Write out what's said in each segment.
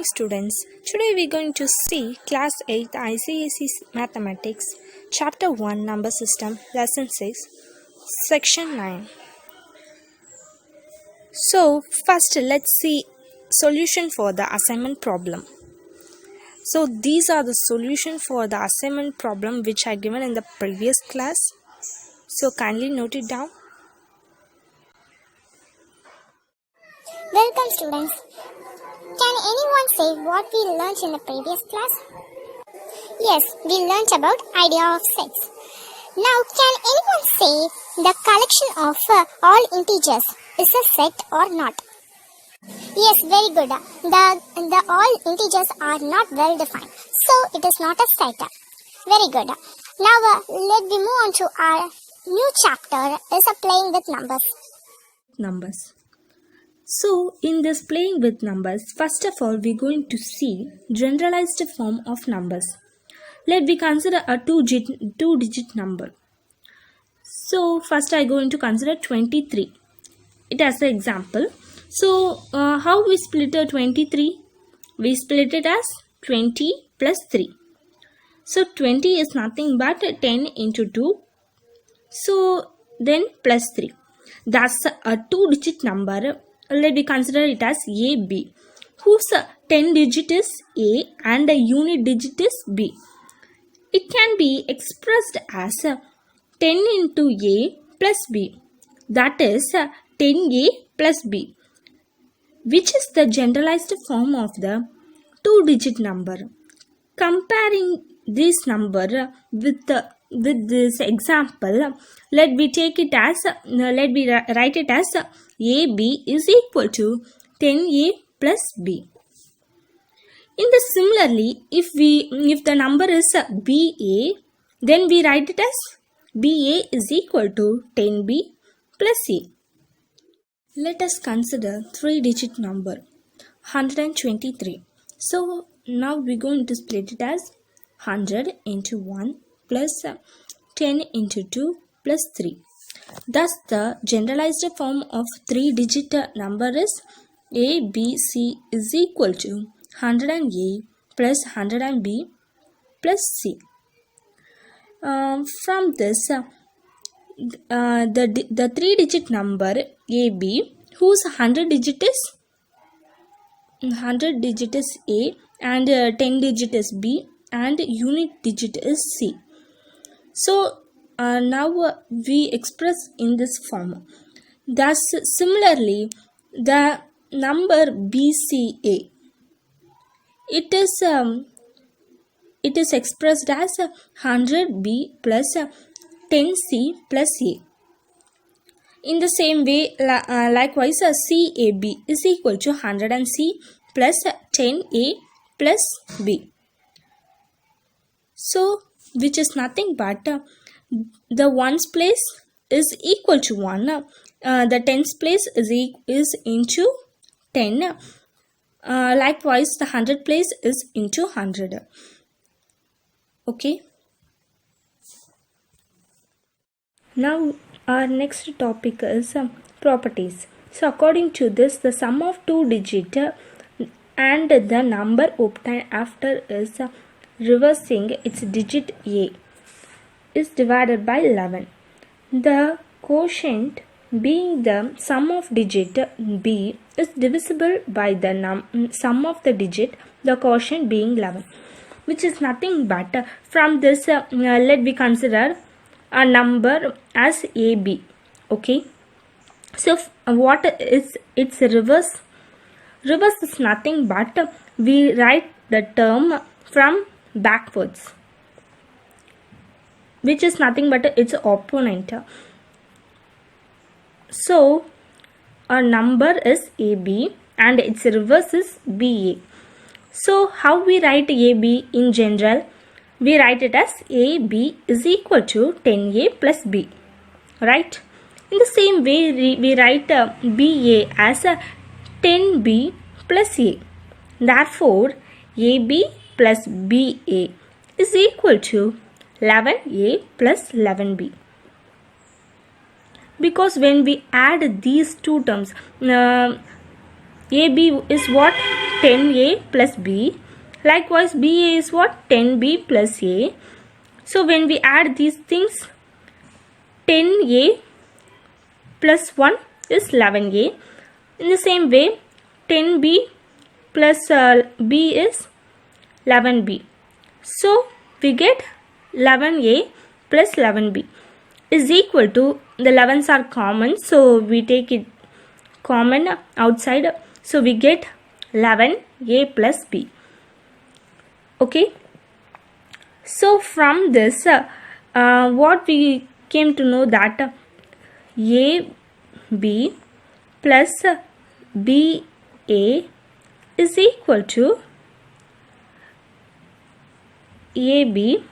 morning students. Today we are going to see class 8 ICSE Mathematics chapter 1 number system lesson 6 section 9. So first let's see solution for the assignment problem. So these are the solution for the assignment problem which I given in the previous class. So kindly note it down. Welcome students. Can anyone say what we learned in the previous class? Yes, we learned about idea of sets. Now can anyone say the collection of all integers is a set or not? Yes, very good. The all integers are not well defined, so it is not a set. Very good. Now let me move on to our new chapter is playing with Numbers. So in this playing with numbers, first of all we're going to see generalized form of numbers. Let me consider a two-digit number. So first I going to consider 23. It as an example. So how we split a 23? We split it as 20 plus 3. So 20 is nothing but 10 into 2. So then plus 3. That's a two-digit number. Let me consider it as AB, whose 10 digit is A and a unit digit is B. It can be expressed as 10 into A plus B, that is 10A plus B, which is the generalized form of the two-digit number. Comparing this number with this example, let me write it as AB is equal to 10A plus B. Similarly, if the number is BA, then we write it as BA is equal to 10B plus A. Let us consider three-digit number 123. So now we're going to split it as 100 into 1 plus 10 into 2 plus 3. Thus the generalized form of three-digit number is ABC is equal to 100A plus 100B plus C. From this, the three-digit number AB, whose 100 digit is A and 10 digit is B and unit digit is C. So now we express in this form. Thus similarly, the number BCA, it is expressed as 100B plus 10C plus A. In the same way, likewise, CAB is equal to 100C plus 10A plus B. So, which is nothing but the ones place is equal to 1. The tens place is into 10. Likewise, the 100 place is into 100. Okay. Now our next topic is properties. So according to this, the sum of two digit and the number obtained after is reversing its digit A is divided by 11. The quotient being the sum of digit B is divisible by the sum of the digit, the quotient being 11, which is nothing but from this let me consider a number as AB. Okay, so what is its reverse? Reverse is nothing but we write the term from backwards, which is nothing but its opponent. So a number is AB and its reverse is BA. So how we write AB in general? We write it as AB is equal to 10A plus B, right? In the same way, we write BA as 10B plus A. Therefore, AB plus BA is equal to 11A plus 11B. Because when we add these two terms, AB is what? 10A plus B. Likewise, BA is what? 10B plus A. So when we add these things, 10A plus 1 is 11A. In the same way, 10B plus B is 11B. So we get 11A plus 11B is equal to, the 11s are common, so we take it common outside, so we get 11A plus B. Okay, so from this what we came to know that AB plus BA is equal to AB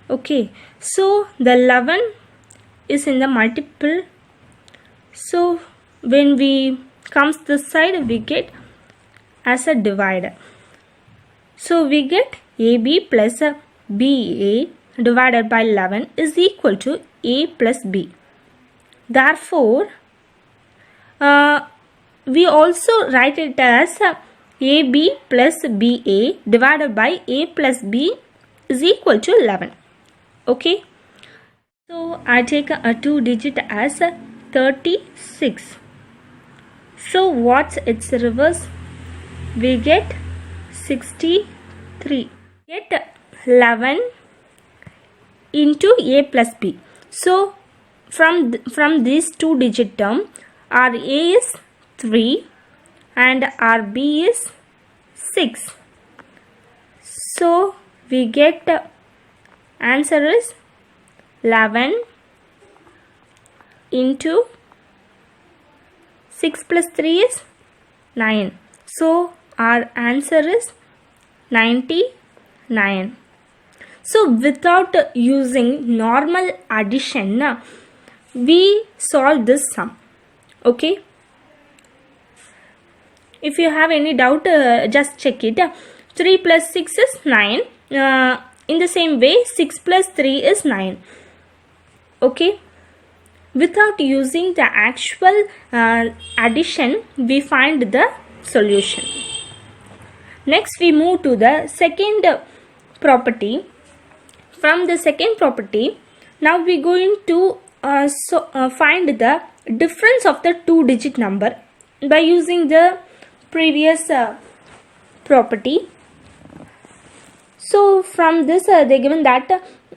okay, so the 11 is in the multiple, so when we comes this side we get as a divider, so we get AB plus BA divided by 11 is equal to A plus B. Therefore we also write it as AB plus BA divided by A plus B is equal to 11. Okay, so I take a 2 digit as 36. So what's its reverse? We get 63. Get 11 into A plus B. So from these 2 digit term, our A is 3 and our B is 6. So we get answer is 11 into 6 plus 3 is 9. So our answer is 99. So without using normal addition, we solve this sum. Okay, if you have any doubt, just check it. 3 plus 6 is 9. In the same way, 6 plus 3 is 9. Okay, without using the actual addition, we find the solution. Next we move to the second property. From the second property, now we are going to find the difference of the 2 digit number by using the previous property. So from this they given that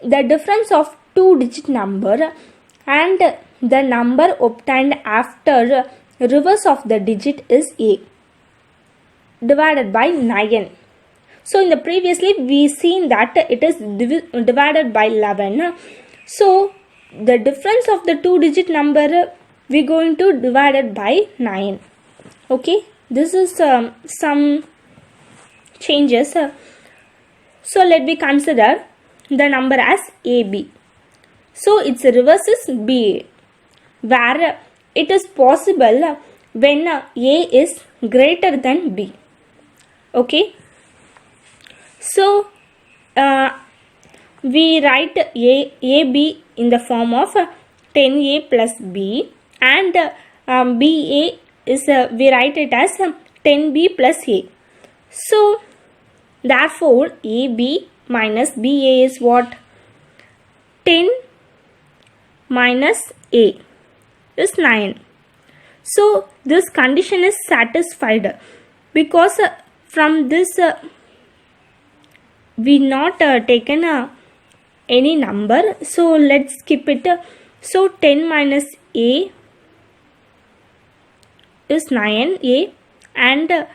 the difference of 2 digit number and the number obtained after reverse of the digit is A divided by 9. So in the previously we seen that it is divided by 11. So the difference of the 2 digit number we going to divide it by 9. Okay, this is some changes. So let me consider the number as AB. So its reverse is BA, where it is possible when A is greater than B. Okay, so we write AB in the form of 10A plus B, and BA is we write it as 10B plus A. So therefore AB minus BA is what? 10 minus A is 9. So this condition is satisfied because from this we not taken any number, so let's skip it. So 10 minus A is 9A, and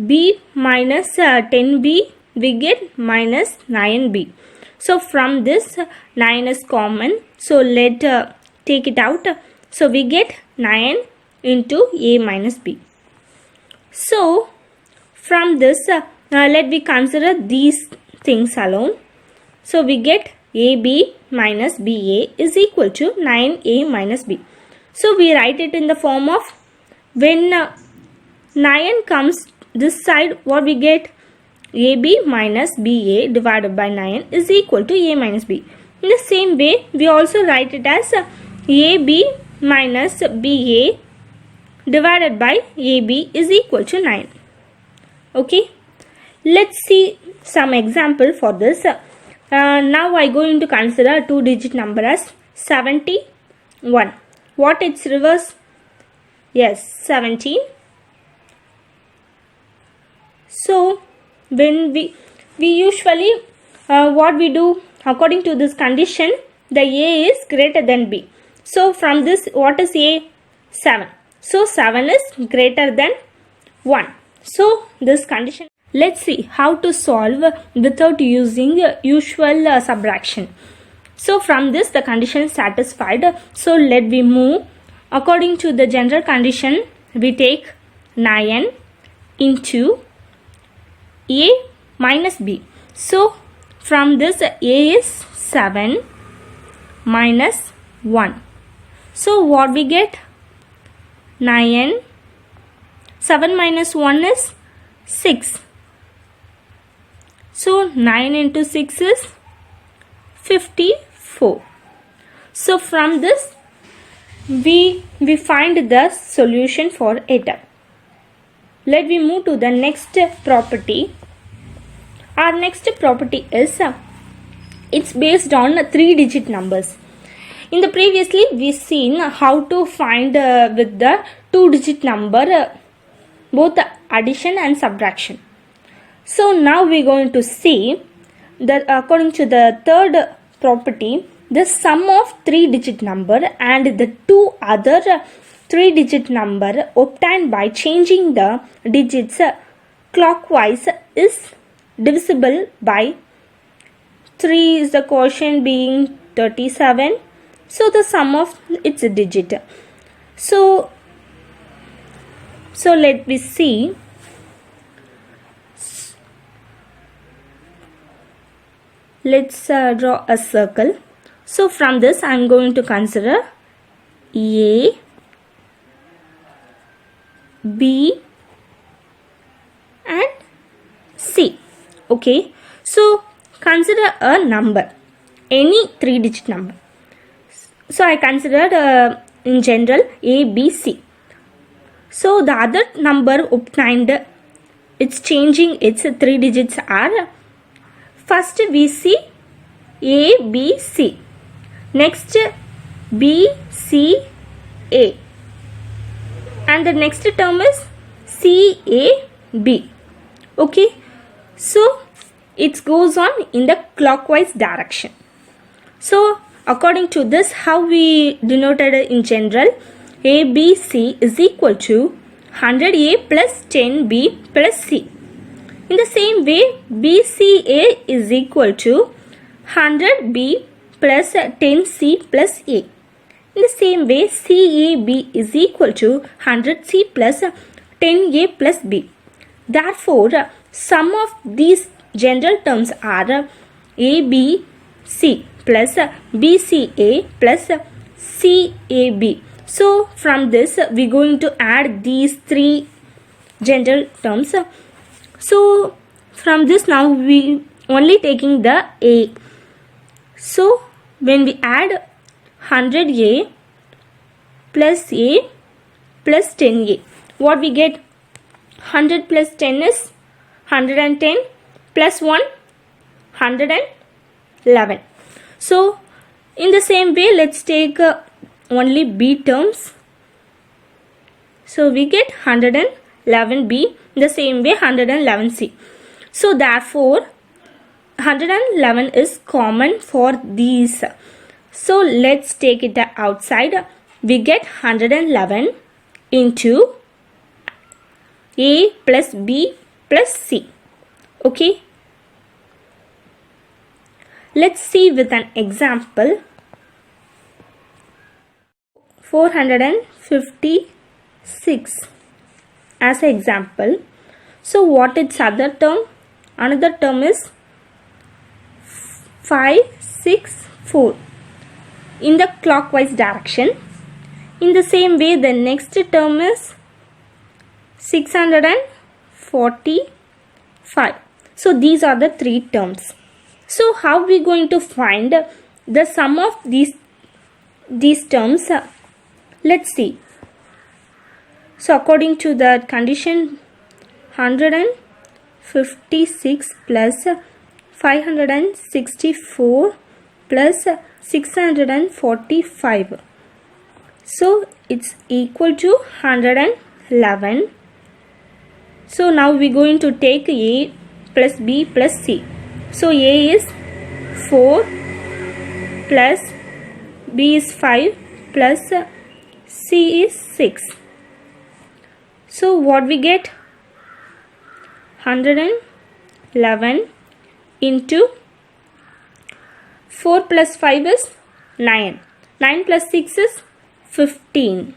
B minus 10B we get minus 9B. So from this 9 is common, so let take it out. So we get 9 into A minus B. So from this let me consider these things alone. So we get AB minus BA is equal to 9A minus B. So we write it in the form of, when 9 comes this side, what we get? AB minus BA divided by 9 is equal to A minus B. In the same way, we also write it as AB minus BA divided by AB is equal to 9. Okay, let's see some example for this. Now I going to consider a two-digit number as 71. What its reverse? Yes, 17. So when we usually what we do according to this condition, the A is greater than B. So from this, what is A? 7. So 7 is greater than 1. So this condition. Let's see how to solve without using usual subtraction. So from this the condition is satisfied. So let we move according to the general condition. We take 9 into A minus B. So from this A is 7 minus 1. So what we get? 9. 7 minus 1 is 6. So 9 into 6 is 54. So from this we find the solution for it. Let me move to the next property. Our next property is it's based on 3-digit numbers. In the previously we seen how to find with the 2-digit number both addition and subtraction. So now we are going to see that according to the third property, the sum of 3-digit number and the two other 3-digit number obtained by changing the digits clockwise is divisible by 3 is the quotient being 37. So the sum of its digit. So let me see. Let's draw a circle. So from this I am going to consider A, B and C. Okay. So consider a number, any 3-digit number. So I considered in general A, B, C. So the other number obtained, it's changing its 3 digits are, first we see A, B, C. Next B, C, A. And the next term is C, A, B. Okay. So it goes on in the clockwise direction. So according to this, how we denoted in general, A, B, C is equal to 100A plus 10B plus C. In the same way, BCA is equal to 100B plus 10C plus A. In the same way, CAB is equal to 100C plus 10A plus B. Therefore, sum of these general terms are ABC plus BCA plus CAB. So from this we are going to add these 3 general terms. So from this now we only taking the A. So when we add 100A plus A plus 10A, what we get? 100 plus 10 is 110 plus 1 111. So in the same way, let's take only B terms. So we get 111B. In the same way 111C. So therefore 111 is common for these. So let's take it outside. We get 111 into A plus B plus C. Okay. Let's see with an example. 456 as an example. So what its other term? Another term is 564 in the clockwise direction. In the same way, the next term is 645. So these are the 3 terms. So how we going to find the sum of these these terms. Let's see. So according to the condition, 156 plus 564 plus 645. So it's equal to 111. So now we're going to take A plus B plus C. So A is 4 plus B is 5 plus C is 6. So what we get? 111 into 4 plus 5 is 9. 9 plus 6 is 15.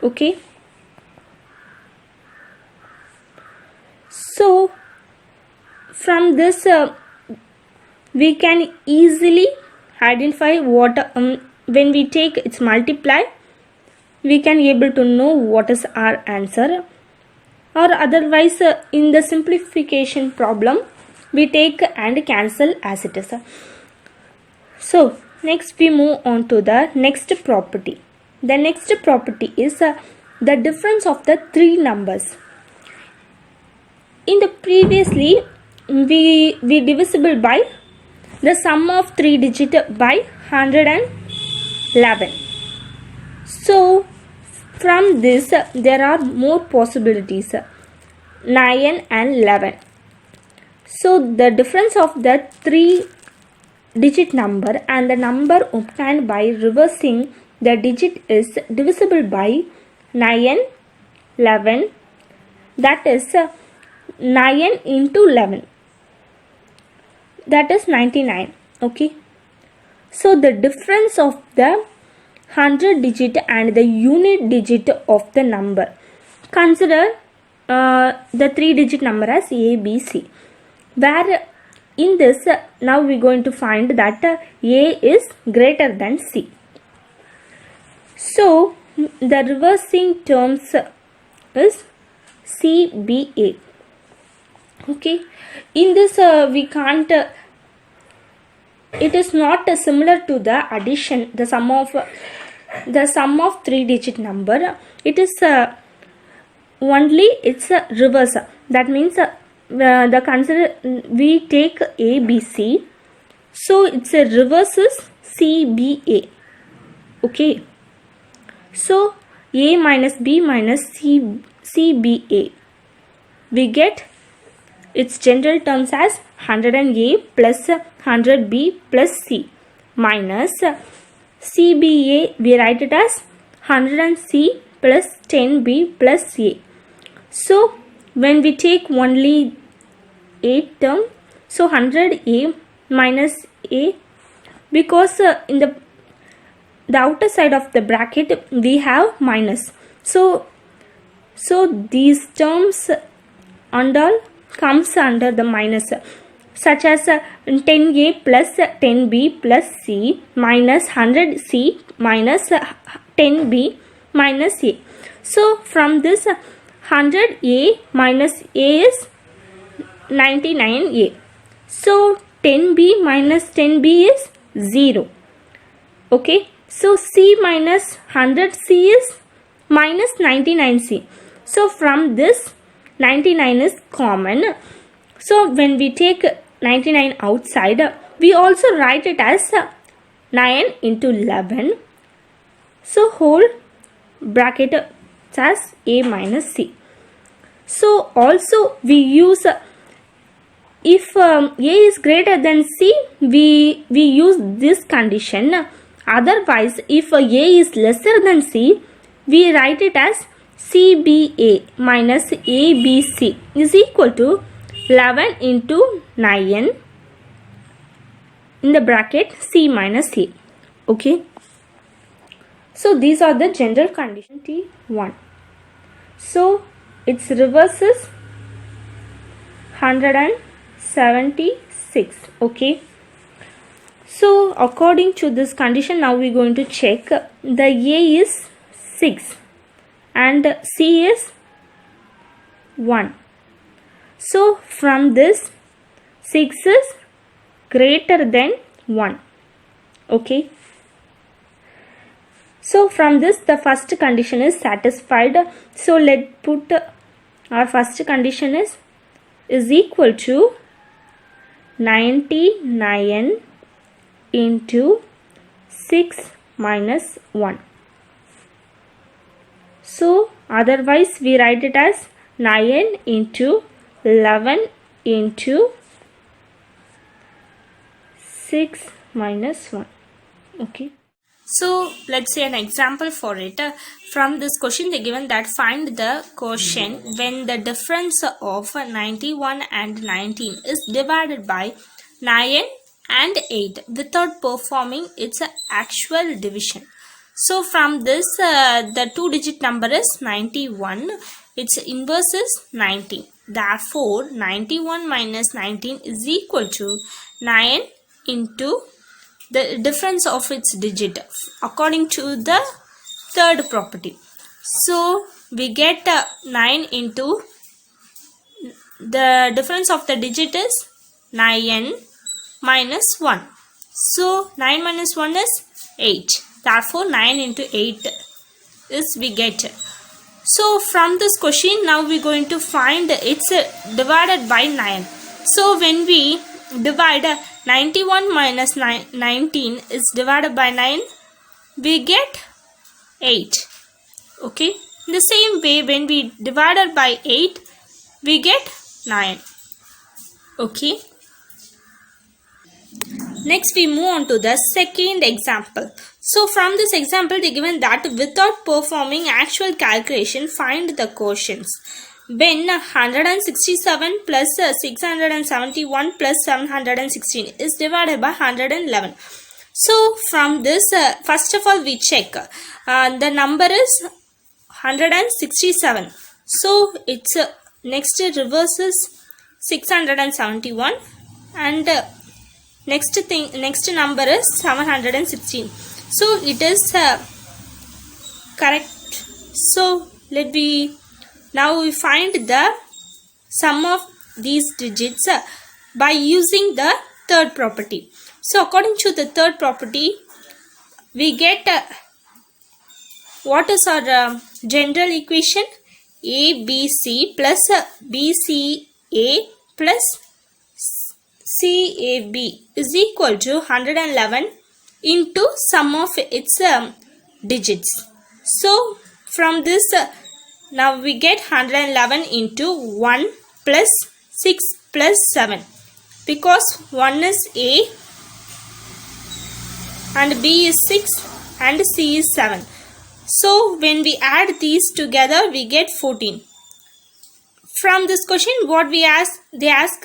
Okay. So from this we can easily identify what when we take its multiply, we can able to know what is our answer. Or otherwise in the simplification problem we take and cancel as it is. So next we move on to the next property. The next property is the difference of the three numbers. In the previously we divisible by the sum of 3 digit by 111. So from this there are more possibilities, 9 and 11. So the difference of the 3 digit number and the number obtained by reversing the digit is divisible by 9, 11. That is 9 into 11. That is 99. Okay. So the difference of the 100 digit and the unit digit of the number. Consider the 3 digit number as A, B, C. Where in this now we are going to find that A is greater than C. So the reversing terms is CBA. Okay. In this we can't. It is not similar to the addition, the sum of 3 digit number. It is only it's a reverse. That means the consider we take A, B, C. So it's a reverse is CBA. Okay. So A minus B minus CBA. We get its general terms as 100A plus 100B plus C minus CBA, we write it as 100C plus 10B plus A. So when we take only A term, so 100A minus A, because in the outer side of the bracket we have minus. So these terms and all comes under the minus, such as 10A plus 10B plus C minus 100C minus 10B minus A. So from this 100A minus A is 99A. So 10B minus 10B is 0. Okay. So C minus 100C is minus 99C. So from this 99 is common. So when we take 99 outside, we also write it as 9 into 11. So whole bracket as A minus C. So also we use, if A is greater than C, we use this condition. Otherwise, if A is lesser than C, we write it as CBA minus ABC is equal to 11 into 9 in the bracket C minus A. Okay. So these are the general condition T1. So its reverse is 176. Okay. So according to this condition, now we are going to check. The A is 6 and C is 1. So from this 6 is greater than 1. Okay. So from this the first condition is satisfied. So let's put our first condition is equal to 99 into 6 minus 1. So otherwise we write it as 9 into 11 into 6 minus 1. Okay. So let's say an example for it. From this question they given that find the quotient when the difference of 91 and 19 is divided by 9 and 8 without performing its actual division. So from this the two digit number is 91, its inverse is 19. Therefore 91 minus 19 is equal to 9 into the difference of its digit according to the third property. So we get 9 into the difference of the digit is 9 minus 1. So 9 minus 1 is 8. Therefore 9 into 8 is we get. So from this question now we are going to find it's divided by 9. So when we divide 91 minus 19 is divided by 9, we get 8. Okay. In the same way when we divided by 8, we get 9. Okay. Next we move on to the second example. So from this example they given that without performing actual calculation find the quotients when 167 plus 671 plus 716 is divided by 111. So from this first of all we check the number is 167. So its next reverse is 671 and next number is 716. So it is correct. So now we find the sum of these digits by using the third property. So according to the third property we get what is our general equation? ABC plus BCA plus CAB is equal to 111 into sum of its digits. So from this now we get 111 into 1 plus 6 plus 7 because 1 is A and B is 6 and C is 7. So when we add these together we get 14. From this question what we ask, they ask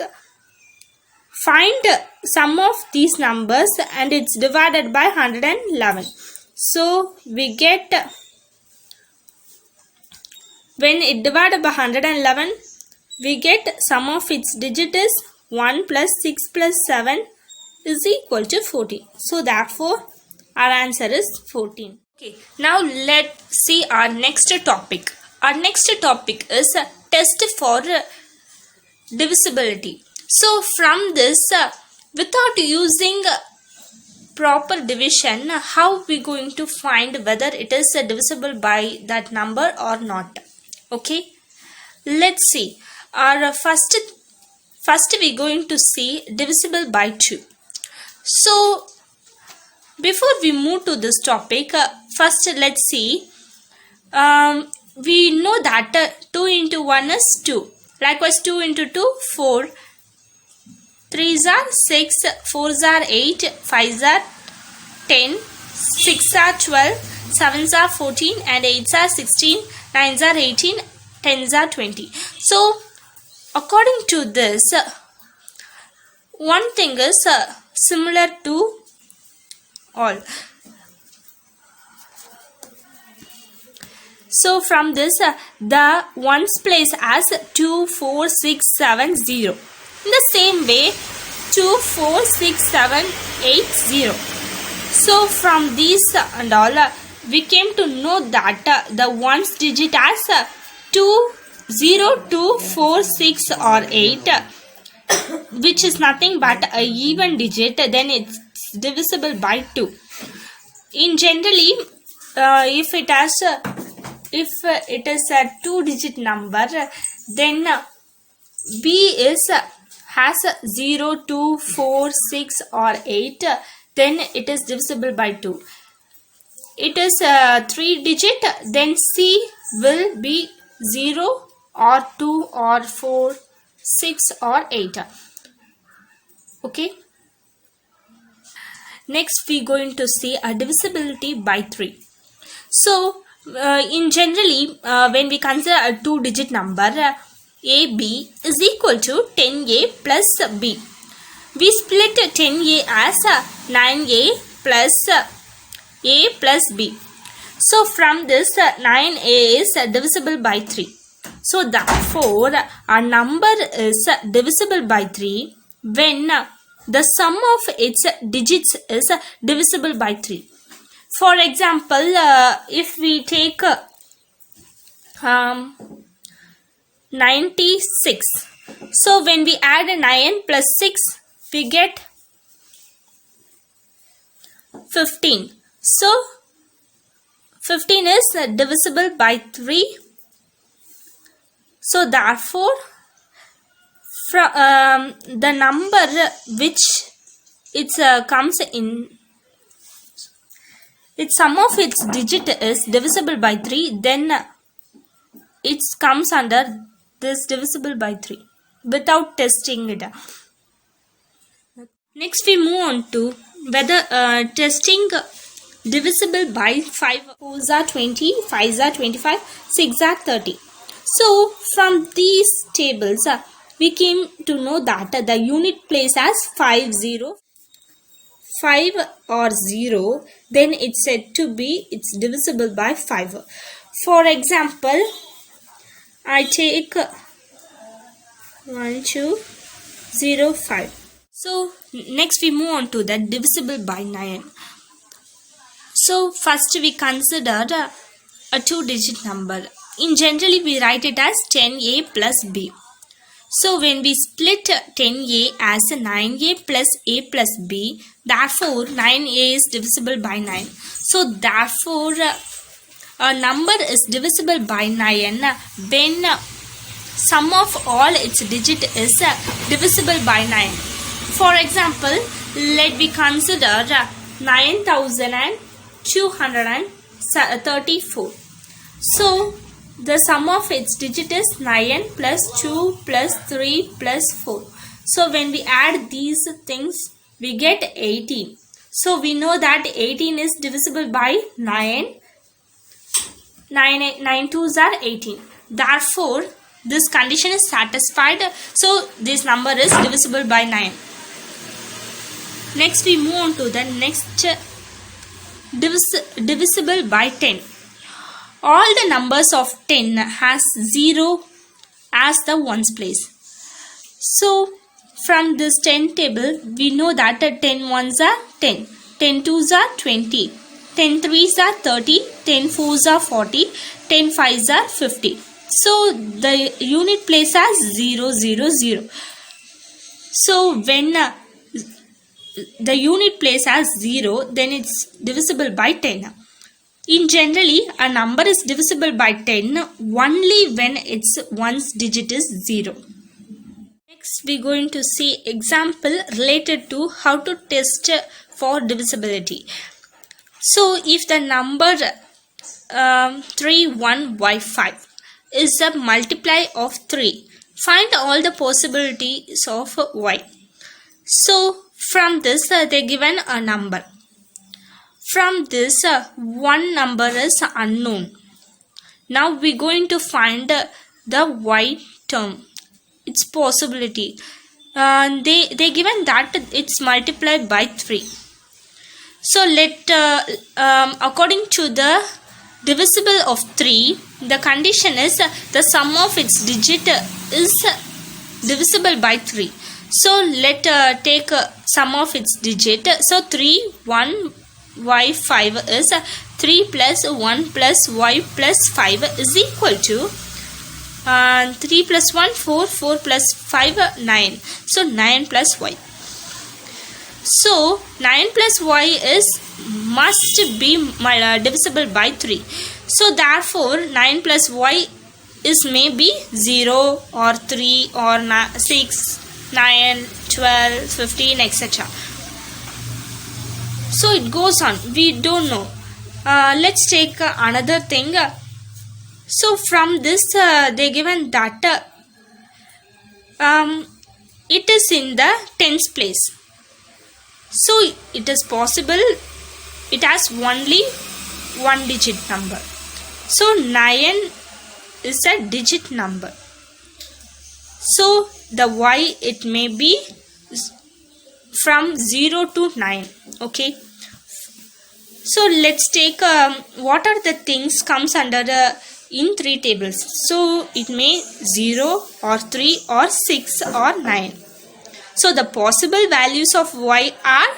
find sum of these numbers and it's divided by 111. So we get when it divided by 111 we get sum of its digit is 1 plus 6 plus 7 is equal to 14. So therefore our answer is 14. Okay, now let's see our next topic. Our next topic is test for divisibility. So from this without using proper division, how we going to find whether it is divisible by that number or not? Okay, let's see. Our first we going to see divisible by 2. So before we move to this topic, first let's see. We know that 2 into 1 is 2. Likewise 2 into 2 4. 3s are 6, 4s are 8, 5s are 10, 6s are 12, 7s are 14 and 8s are 16, 9s are 18, 10s are 20. So according to this, one thing is similar to all. So from this the ones place as 2, 4, 6, 7, 0. In the same way 2, 4, 6, 7, 8, 0. So from these and all we came to know that the ones digit as 2, 0, 2, 4, 6 or 8 which is nothing but a even digit, then it's divisible by 2. In generally if it is a 2-digit number, then B has 0, 2, 4, 6 or 8, then it is divisible by 2. It is a 3-digit, then C will be 0 or 2 or 4, 6 or 8. Okay. Next we going to see a divisibility by 3. So in generally when we consider a 2-digit number, AB is equal to 10A plus B. We split 10A as 9A plus A plus B. So from this 9A is divisible by 3. So therefore a number is divisible by 3 when the sum of its digits is divisible by 3. For example, if we take 96, so when we add a 9 plus 6, we get 15. So 15 is divisible by 3. So therefore from the number which it comes in, its sum of its digit is divisible by 3, then it comes under this divisible by 3 without testing it. Next we move on to whether testing divisible by 5. 4s are 20, 5s are 25, 6 are 30. So from these tables we came to know that the unit place as 5 or 0, then it's said to be it's divisible by 5. For example, I take 1, 2, 0, 5. So next we move on to the divisible by 9. So first we consider a 2-digit number. In generally we write it as 10A plus B. So when we split 10A as 9A plus A plus B, therefore 9A is divisible by 9. So therefore a number is divisible by 9 when sum of all its digit is divisible by 9. For example, let me consider 9234. So the sum of its digit is 9 plus 2 plus 3 plus 4. So when we add these things, we get 18. So we know that 18 is divisible by 9. 9 2s are 18. Therefore, this condition is satisfied. So this number is divisible by 9. Next we move on to the next divisible by 10. All the numbers of 10 has 0 as the ones place. So from this 10 table, we know that 10 ones are 10, 10 twos are 20, 10 threes are 30, 10 fours are 40, 10 fives are 50. So the unit place as 0, 0, 0. So when the unit place as 0, then it's divisible by 10. In generally, a number is divisible by 10 only when its ones digit is 0. Next, we are going to see example related to how to test for divisibility. So, if the number 31y5 is a multiply of 3, find all the possibilities of y. So, from this they given a number. From this one number is unknown. Now we are going to find the y term, its possibility. They given that it's multiplied by 3. So let according to the divisible of 3, the condition is the sum of its digit is divisible by 3. So let take sum of its digit. So 3 1 y5 is 3 plus 1 plus y plus 5 is equal to 3 plus 1 4, 4 plus 5 9. So 9 plus y. So 9 plus y is must be divisible by 3. So therefore 9 plus y is maybe 0 or 3 or 6, 9, 12, 15, etc. So it goes on. We don't know. Let's take another thing. So from this they given that it is in the tens place. So it is possible it has only one digit number. So 9 is a digit number. So the y it may be from 0 to 9. Okay. So let's take what are the things comes under in 3 tables. So it may 0 or 3 or 6 or 9. So the possible values of y are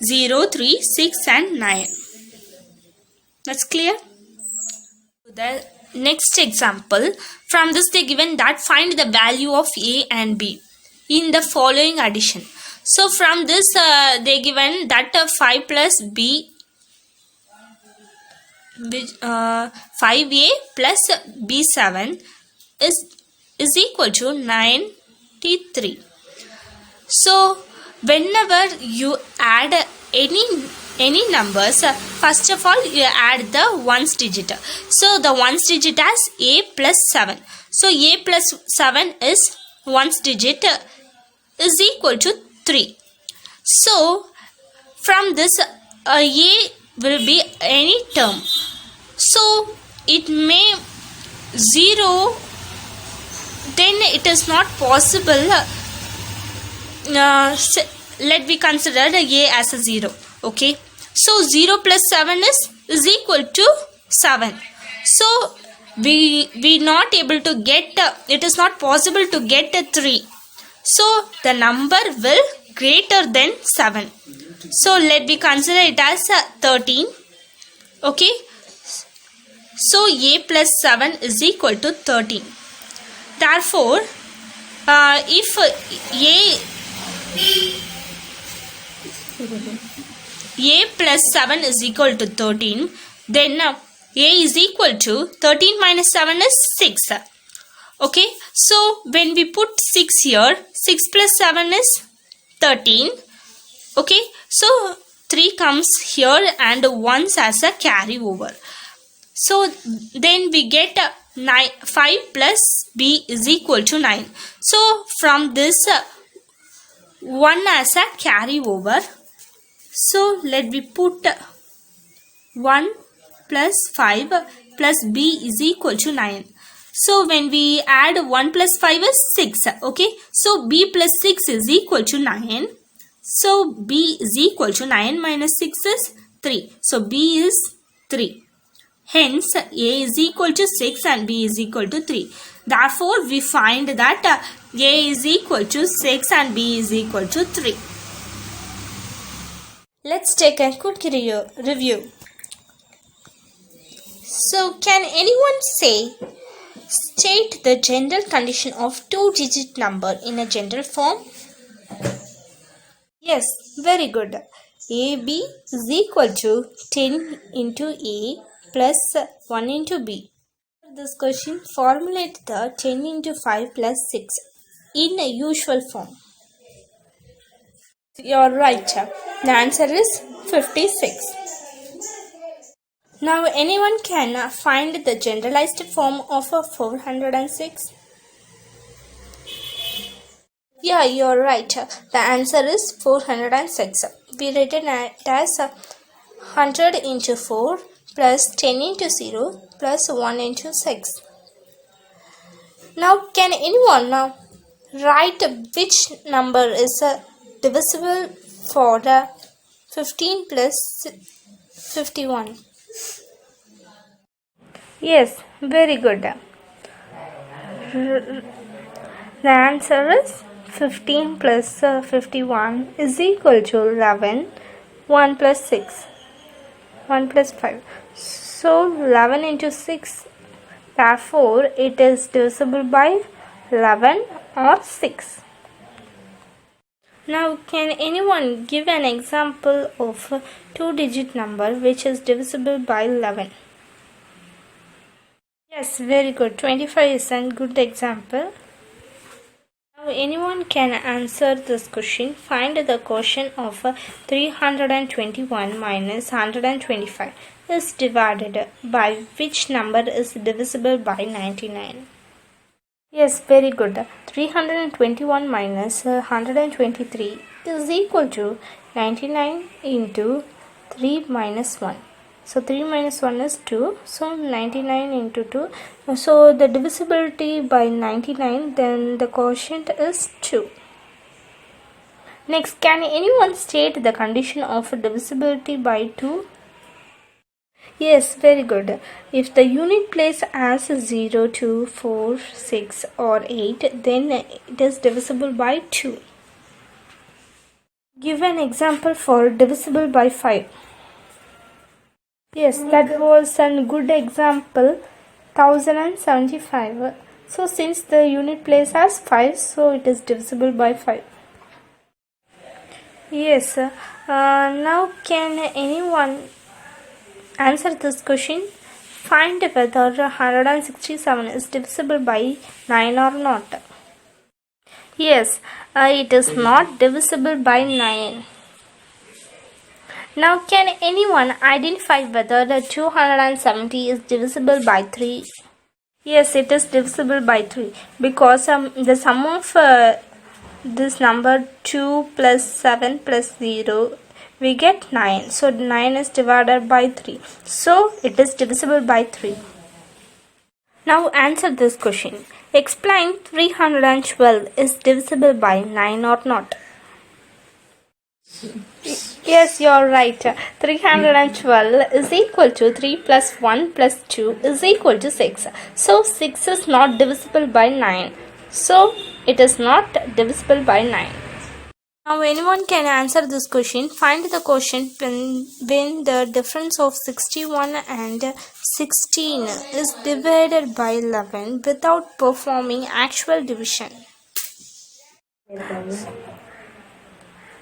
0, 3, 6 and 9. That's clear? The next example, from this they given that find the value of a and b in the following addition. So from this they given that 5 plus b 5a plus b7 is equal to 93. So whenever you add any numbers, first of all you add the ones digit. So the ones digit as a plus 7. So a plus 7 is ones digit is equal to 3. So from this a will be any term. So it may 0, then it is not possible. Let me consider a as a 0. Okay. So 0 plus 7 is equal to 7. So we not able to get it is not possible to get a 3. So the number will greater than 7. So let me consider it as 13. Okay. So a plus 7 is equal to 13. Therefore, if a plus 7 is equal to 13, then a is equal to 13 minus 7 is 6. Okay. So when we put 6 here, 6 plus 7 is 13. Okay. So 3 comes here and 1 as a carry over. So then we get 5 plus b is equal to 9. So from this 1 as a carry over. So let me put 1 plus 5 plus b is equal to 9. So when we add 1 plus 5 is 6. Okay. So b plus 6 is equal to 9. So b is equal to 9 minus 6 is 3. So b is 3. Hence a is equal to 6 and b is equal to 3. Therefore we find that a is equal to 6 and b is equal to 3. Let's take a quick review. So can anyone state the general condition of two-digit number in a general form? Yes, very good. AB is equal to 10 into A plus 1 into B. For this question, formulate the 10 into 5 plus 6 in a usual form. You're right. The answer is 56. Now anyone can find the generalized form of 406. Yeah, you're right. The answer is 406. We written it as 100 into 4 plus 10 into 0 plus 1 into 6. Now can anyone write which number is divisible for 15 plus 51? Yes, very good. The answer is 15 plus 51 is equal to 11. 1 plus 6. 1 plus 5. So 11 into 6. Therefore, it is divisible by 11 or 6. Now, can anyone give an example of a two-digit number which is divisible by 11? Yes, very good. 25 is a good example. Now, anyone can answer this question. Find the quotient of 321 minus 125 is divided by which number is divisible by 99? Yes, very good. 321 minus 123 is equal to 99 into 3 minus 1. So 3 minus 1 is 2. So 99 into 2. So the divisibility by 99, then the quotient is 2. Next, can anyone state the condition of divisibility by 2? Yes, very good. If the unit place as 0, 2, 4, 6 or 8, then it is divisible by 2. Give an example for divisible by 5. Yes, that was a good example, 1075. So since the unit place as 5, so it is divisible by 5. Yes, now can anyone answer this question? Find whether 167 is divisible by 9 or not. Yes, it is not divisible by 9. Now, can anyone identify whether the 270 is divisible by 3? Yes, it is divisible by 3 because the sum of this number 2 plus 7 plus 0, we get 9. So 9 is divided by 3. So it is divisible by 3. Now answer this question. Explain 312 is divisible by 9 or not. Yes, you are right. 312 is equal to 3 plus 1 plus 2 is equal to 6. So 6 is not divisible by 9. So it is not divisible by 9. Now anyone can answer this question. Find the quotient when the difference of 61 and 16 is divided by 11 without performing actual division.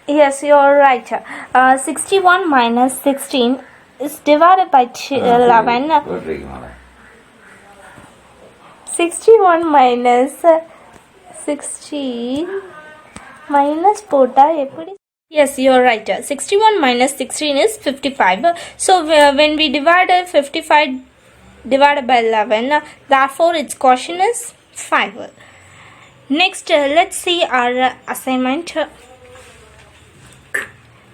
Yes, you are right. 61 minus 16 is divided by 11. 61 minus 60 minus pota eppadi? Yes, you are right. 61 minus 16 is 55. So when we divide 55 divided by 11, therefore its quotient is 5. Next, let's see our assignment.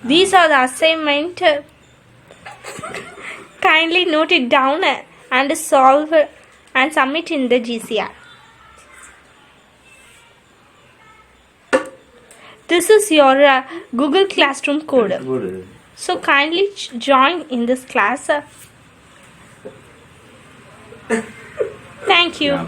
These are the assignment. Kindly note it down and solve and submit in the GCR. This is your Google Classroom code. So kindly join in this class. Thank you.